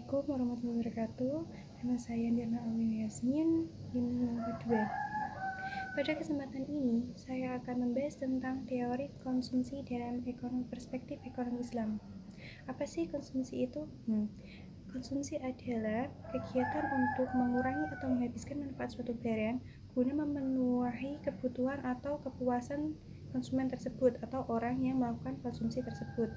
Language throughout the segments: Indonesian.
Assalamualaikum warahmatullahi wabarakatuh. Nama saya Nirna Alwin Yasmin, NIM nomor 2. Pada kesempatan ini, saya akan membahas tentang teori konsumsi dalam perspektif ekonomi Islam. Apa sih konsumsi itu? Konsumsi adalah kegiatan untuk mengurangi atau menghabiskan manfaat suatu barang guna memenuhi kebutuhan atau kepuasan konsumen tersebut atau orang yang melakukan konsumsi tersebut.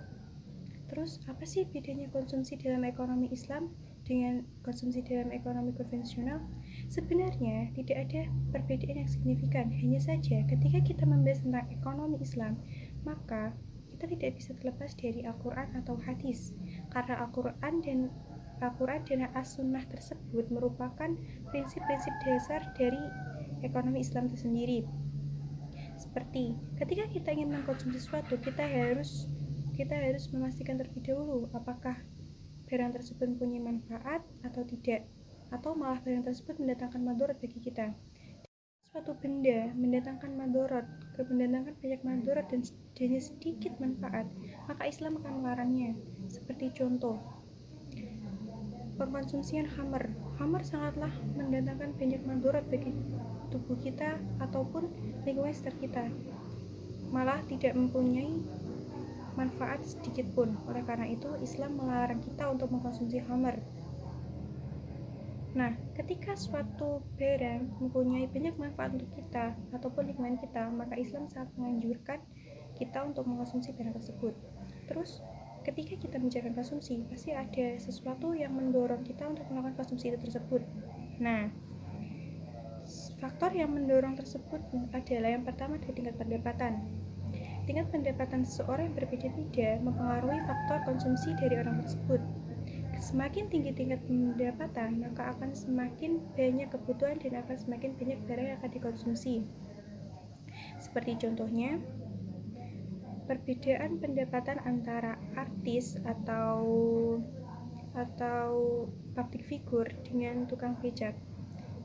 Terus, apa sih bedanya konsumsi dalam ekonomi Islam dengan konsumsi dalam ekonomi konvensional? Sebenarnya, tidak ada perbedaan yang signifikan. Hanya saja, ketika kita membahas tentang ekonomi Islam, maka kita tidak bisa terlepas dari Al-Quran atau hadis. Karena Al-Quran dan As-Sunnah tersebut merupakan prinsip-prinsip dasar dari ekonomi Islam itu sendiri. Seperti, ketika kita ingin mengkonsumsi sesuatu, kita harus memastikan terlebih dahulu apakah barang tersebut mempunyai manfaat atau tidak, atau malah barang tersebut mendatangkan madorot bagi kita. Suatu benda mendatangkan banyak madorot dan hanya sedikit manfaat, maka Islam akan melarangnya. Seperti contoh, pengkonsumsian khamar. Khamar sangatlah mendatangkan banyak madorot bagi tubuh kita ataupun lingkungan sekitar kita, malah tidak mempunyai manfaat sedikit pun. Oleh karena itu, Islam melarang kita untuk mengkonsumsi khamar. Nah, ketika suatu barang mempunyai banyak manfaat untuk kita ataupun lingkungan kita, maka Islam sangat menganjurkan kita untuk mengkonsumsi barang tersebut. Terus, ketika kita menjalankan konsumsi, pasti ada sesuatu yang mendorong kita untuk melakukan konsumsi itu tersebut. Nah, faktor yang mendorong tersebut adalah yang pertama dari tingkat pendapatan. Tingkat pendapatan seseorang yang berbeda-beda mempengaruhi faktor konsumsi dari orang tersebut. Semakin tinggi tingkat pendapatan, maka akan semakin banyak kebutuhan dan akan semakin banyak barang yang akan dikonsumsi. Seperti contohnya, perbedaan pendapatan antara artis atau public figure dengan tukang becak.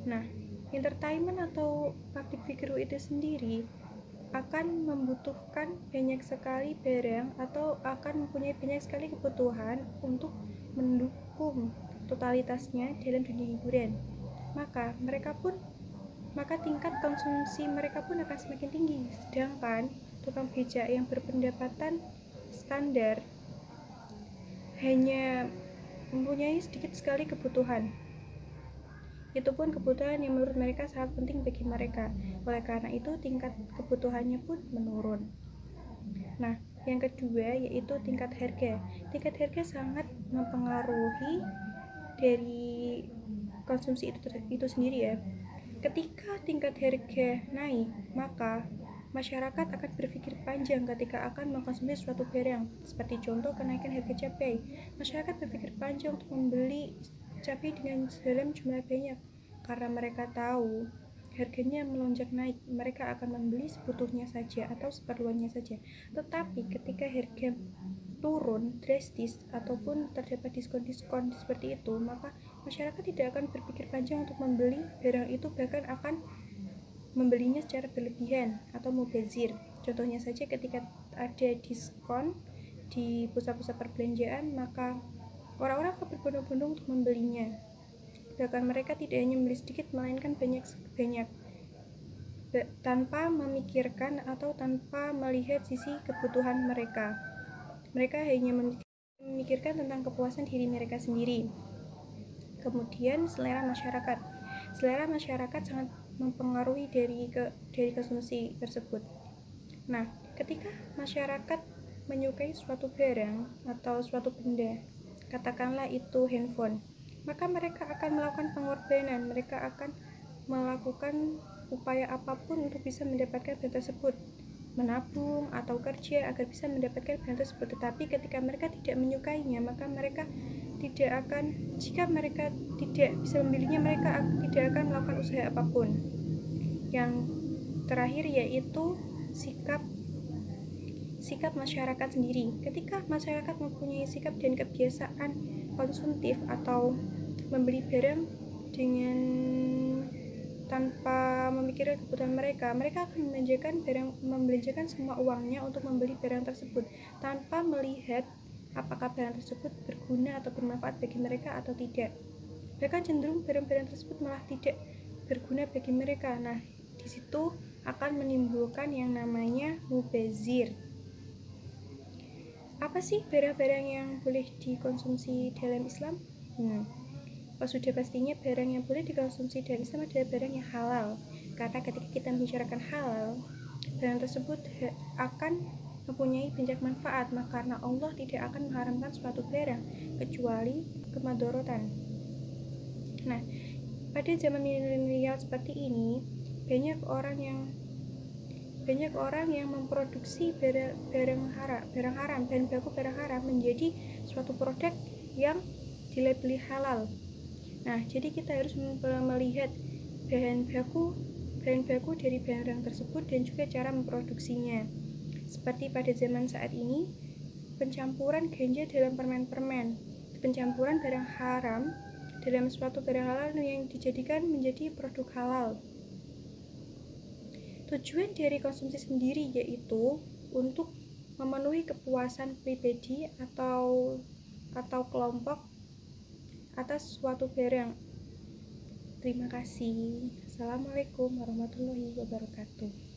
Nah, entertainment atau public figure itu sendiri akan membutuhkan banyak sekali barang atau akan mempunyai banyak sekali kebutuhan untuk mendukung totalitasnya dalam dunia hiburan. Maka tingkat konsumsi mereka pun akan semakin tinggi. Sedangkan tukang becak yang berpendapatan standar hanya mempunyai sedikit sekali kebutuhan. Itu pun kebutuhan yang menurut mereka sangat penting bagi mereka. Oleh karena itu, tingkat kebutuhannya pun menurun. Nah, yang kedua yaitu tingkat harga. Tingkat harga sangat mempengaruhi dari konsumsi itu sendiri ya. Ketika tingkat harga naik, maka masyarakat akan berpikir panjang ketika akan mengkonsumsi suatu barang. Seperti contoh kenaikan harga cabai. Masyarakat berpikir panjang untuk membeli cabai dengan dalam jumlah banyak karena mereka tahu harganya melonjak naik. Mereka akan membeli sebutuhnya saja atau seperluannya saja. Tetapi ketika harga turun drastis ataupun terdapat diskon-diskon seperti itu, maka masyarakat tidak akan berpikir panjang untuk membeli barang itu, bahkan akan membelinya secara berlebihan atau mubazir. Contohnya saja ketika ada diskon di pusat-pusat perbelanjaan, maka orang-orang akan berbondong-bondong untuk membelinya. Bahkan mereka tidak hanya membeli sedikit, melainkan banyak-banyak tanpa memikirkan atau tanpa melihat sisi kebutuhan mereka. Mereka hanya memikirkan tentang kepuasan diri mereka sendiri. Kemudian selera masyarakat. Selera masyarakat sangat mempengaruhi dari konsumsi tersebut. Nah, ketika masyarakat menyukai suatu barang atau suatu benda, katakanlah itu handphone, maka mereka akan melakukan pengorbanan, mereka akan melakukan upaya apapun untuk bisa mendapatkan barang tersebut, menabung atau kerja agar bisa mendapatkan barang tersebut. Tetapi ketika mereka tidak menyukainya, maka mereka jika mereka tidak bisa membelinya, mereka tidak akan melakukan usaha apapun. Yang terakhir yaitu sikap masyarakat sendiri. Ketika masyarakat mempunyai sikap dan kebiasaan konsumtif atau membeli barang dengan tanpa memikirkan kebutuhan mereka akan membelanjakan semua uangnya untuk membeli barang tersebut tanpa melihat apakah barang tersebut berguna atau bermanfaat bagi mereka atau tidak. Bahkan cenderung barang-barang tersebut malah tidak berguna bagi mereka. Nah, di situ akan menimbulkan yang namanya mubazir. Apa sih barang-barang yang boleh dikonsumsi dalam Islam? Sudah pastinya barang yang boleh dikonsumsi dalam Islam adalah barang yang halal. Karena ketika kita membicarakan halal, barang tersebut akan mempunyai banyak manfaat, maka karena Allah tidak akan mengharamkan suatu barang kecuali kemadorotan. Nah, pada zaman milenial seperti ini, banyak orang yang memproduksi barang haram, bahan baku barang haram menjadi suatu produk yang dilabeli halal. Nah, jadi kita harus melihat bahan baku dari barang tersebut dan juga cara memproduksinya. Seperti pada zaman saat ini, pencampuran ganja dalam permen-permen, pencampuran barang haram dalam suatu barang halal yang dijadikan menjadi produk halal. Tujuan dari konsumsi sendiri yaitu untuk memenuhi kepuasan pribadi atau kelompok atas suatu barang. Terima kasih. Assalamualaikum warahmatullahi wabarakatuh.